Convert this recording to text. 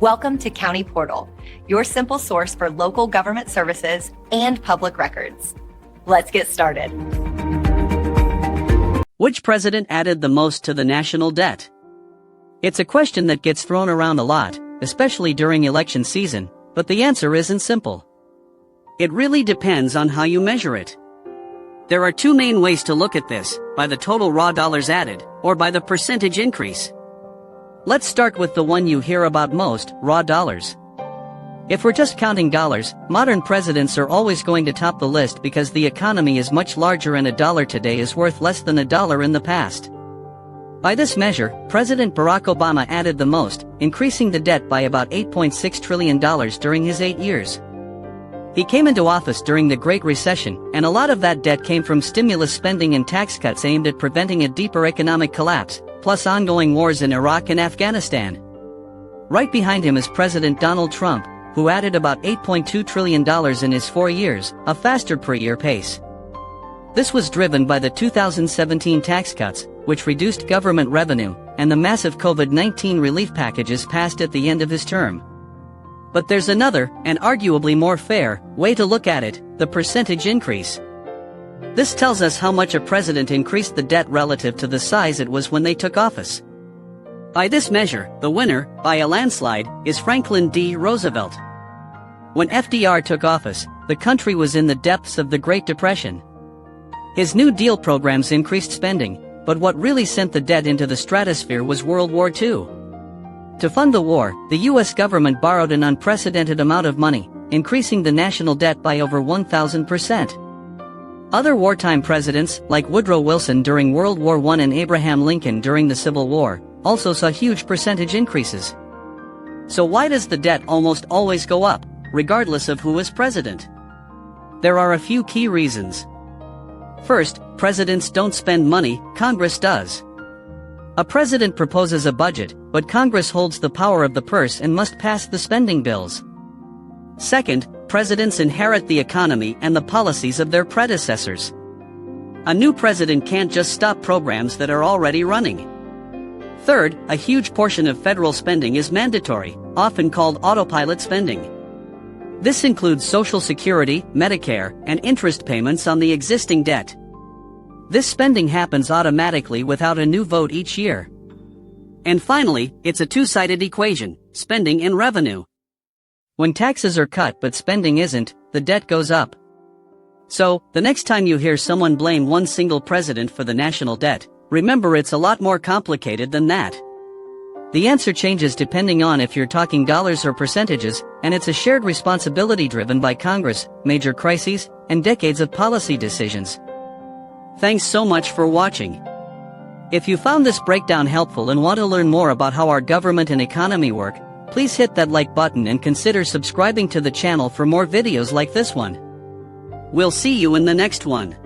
Welcome to County Portal, your simple source for local government services and public records. Let's get started. Which president added the most to the national debt? It's a question that gets thrown around a lot, especially during election season, but the answer isn't simple. It really depends on how you measure it. There are two main ways to look at this, by the total raw dollars added, or by the percentage increase. Let's start with the one you hear about most, raw dollars. If we're just counting dollars, modern presidents are always going to top the list because the economy is much larger and a dollar today is worth less than a dollar in the past. By this measure, President Barack Obama added the most, increasing the debt by about $8.6 trillion during his 8 years. He came into office during the Great Recession, and a lot of that debt came from stimulus spending and tax cuts aimed at preventing a deeper economic collapse, plus ongoing wars in Iraq and Afghanistan. Right behind him is President Donald Trump, who added about $8.2 trillion in his 4 years, a faster per-year pace. This was driven by the 2017 tax cuts, which reduced government revenue, and the massive COVID-19 relief packages passed at the end of his term. But there's another, and arguably more fair, way to look at it, the percentage increase. This tells us how much a president increased the debt relative to the size it was when they took office. By this measure, the winner, by a landslide, is Franklin D. Roosevelt. When FDR took office, the country was in the depths of the Great Depression. His New Deal programs increased spending, but what really sent the debt into the stratosphere was World War II. To fund the war, the U.S. government borrowed an unprecedented amount of money, increasing the national debt by over 1,000%. Other wartime presidents, like Woodrow Wilson during World War I and Abraham Lincoln during the Civil War, also saw huge percentage increases. So why does the debt almost always go up, regardless of who is president? There are a few key reasons. First, presidents don't spend money, Congress does. A president proposes a budget, but Congress holds the power of the purse and must pass the spending bills. Second, presidents inherit the economy and the policies of their predecessors. A new president can't just stop programs that are already running. Third, a huge portion of federal spending is mandatory, often called autopilot spending. This includes Social Security, Medicare, and interest payments on the existing debt. This spending happens automatically without a new vote each year. And finally, it's a two-sided equation, spending and revenue. When taxes are cut but spending isn't, the debt goes up. So, the next time you hear someone blame one single president for the national debt, remember it's a lot more complicated than that. The answer changes depending on if you're talking dollars or percentages, and it's a shared responsibility driven by Congress, major crises, and decades of policy decisions. Thanks so much for watching. If you found this breakdown helpful and want to learn more about how our government and economy work, please hit that like button and consider subscribing to the channel for more videos like this one. We'll see you in the next one.